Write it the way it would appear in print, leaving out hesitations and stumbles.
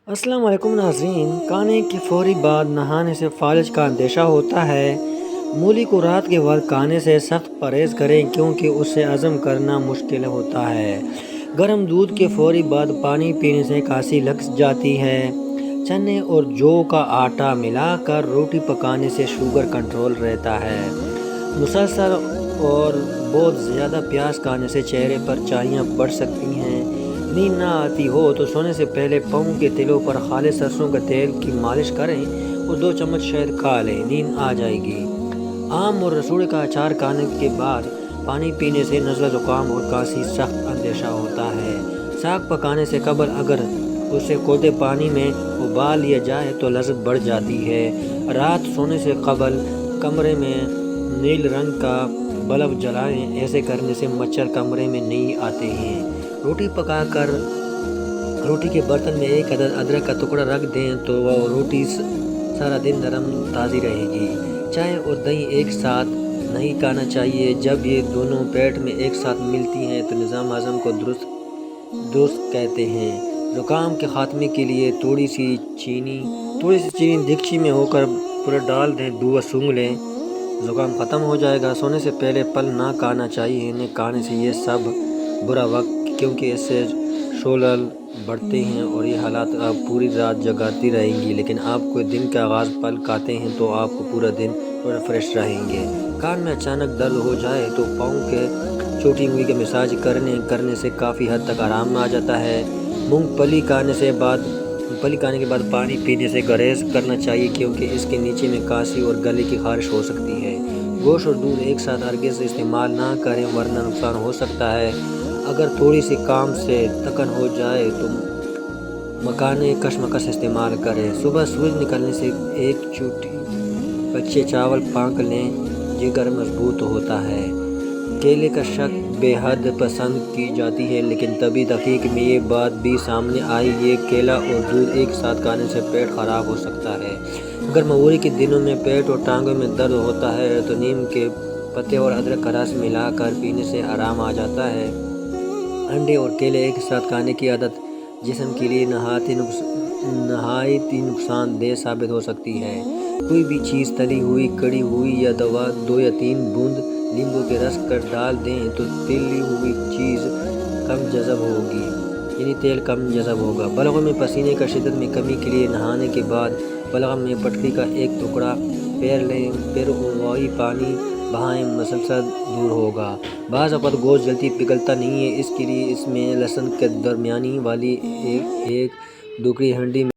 السلام علیکم ناظرین، کھانے کے فوری بعد نہانے سے فالج کا اندیشہ ہوتا ہے۔ مولی کو رات کے وقت کھانے سے سخت پرہیز کریں کیونکہ اسے ہضم کرنا مشکل ہوتا ہے۔ گرم دودھ کے فوری بعد پانی پینے سے کھانسی لگ جاتی ہے۔ چنے اور جو کا آٹا ملا کر روٹی پکانے سے شوگر کنٹرول رہتا ہے۔ مسلسل اور بہت زیادہ پیاز کھانے سے چہرے پر چاھیاں بڑھ سکتی ہیں۔ نیند نہ آتی ہو تو سونے سے پہلے پاؤں کے تلوں پر خالص سرسوں کے تیل کی مالش کریں اور 2 چمچ شہد کھا لیں، نیند آ جائے گی۔ آم اور رسوڑے کا اچار کھانے کے بعد پانی پینے سے نزلہ زکام اور کھانسی سخت اندیشہ ہوتا ہے۔ ساگ پکانے سے قبل اگر اسے کھولتے پانی میں ابال لیا جائے تو لذت بڑھ جاتی ہے۔ رات سونے سے قبل کمرے میں نیل رنگ کا بلب جلائیں، ایسے کرنے سے مچھر کمرے میں نہیں آتے ہیں۔ روٹی پکا کر روٹی کے برتن میں 1 عدد ادرک کا ٹکڑا رکھ دیں تو وہ روٹی سارا دن نرم تازی رہے گی۔ چائے اور دہی ایک ساتھ نہیں کھانا چاہیے۔ جب یہ دونوں پیٹ میں ایک ساتھ ملتی ہیں تو نظام ہضم کو درست کہتے ہیں۔ زکام کے خاتمے کے لیے تھوڑی سی چینی دیگچی میں ہو کر پورا ڈال دیں، دھواں سونگھ لیں، زکام ختم ہو جائے گا۔ سونے سے پہلے پھل نہ کھانا چاہیے۔ انہیں کھانے سے یہ سب برا وقت کیونکہ اس سے شعلہ بڑھتے ہیں اور یہ حالات آپ پوری رات جگاتی رہیں گی، لیکن آپ کو دن کا آغاز پھل کھاتے ہیں تو آپ کو پورا دن فریش رہیں گے۔ کان میں اچانک درد ہو جائے تو پاؤں کے چھوٹی انگلی کے مساج کرنے سے کافی حد تک آرام آ جاتا ہے۔ مونگ پھلی کھانے کے بعد پانی پینے سے گریز کرنا چاہیے کیونکہ اس کے نیچے میں کھانسی اور گلے کی خارش ہو سکتی ہے۔ گوشت اور دودھ ایک ساتھ ہرگز استعمال نہ کریں ورنہ نقصان ہو سکتا ہے۔ اگر تھوڑی سی کام سے تھکن ہو جائے تو مکھانے کشمکش استعمال کریں۔ صبح سورج نکلنے سے 1 چوٹی کچے چاول پھونک لیں، جگر مضبوط ہوتا ہے۔ کیلے کا شک بے حد پسند کی جاتی ہے، لیکن طبی تحقیق میں یہ بات بھی سامنے آئی ہے کہ کیلا اور دودھ ایک ساتھ کھانے سے پیٹ خراب ہو سکتا ہے۔ اگر مہوری کے دنوں میں پیٹ اور ٹانگوں میں درد ہوتا ہے تو نیم کے پتے اور ادرک کا رس ملا کر پینے سے آرام آ جاتا ہے۔ انڈے اور کیلے ایک ساتھ کھانے کی عادت جسم کے لیے نہایت نقصان دہ ثابت ہو سکتی ہے۔ کوئی بھی چیز تلی ہوئی، کڑی ہوئی یا 2 یا 3 بوند لیموں کے رس کا ڈال دیں تو تلی ہوئی چیز کم جذب ہوگی، یعنی تیل کم جذب ہوگا۔ بلغم میں پسینے کا شدت میں کمی کے لیے نہانے کے بعد بلغم میں پٹری کا 1 ٹکڑا پھیر لیں، پھر وہی پانی بہائیں، مسئلہ دور ہوگا۔ بعض اوقات گوشت جلدی پگھلتا نہیں ہے، اس کے لیے اس میں لہسن کے درمیانی والی ایک ٹکڑی ہانڈی میں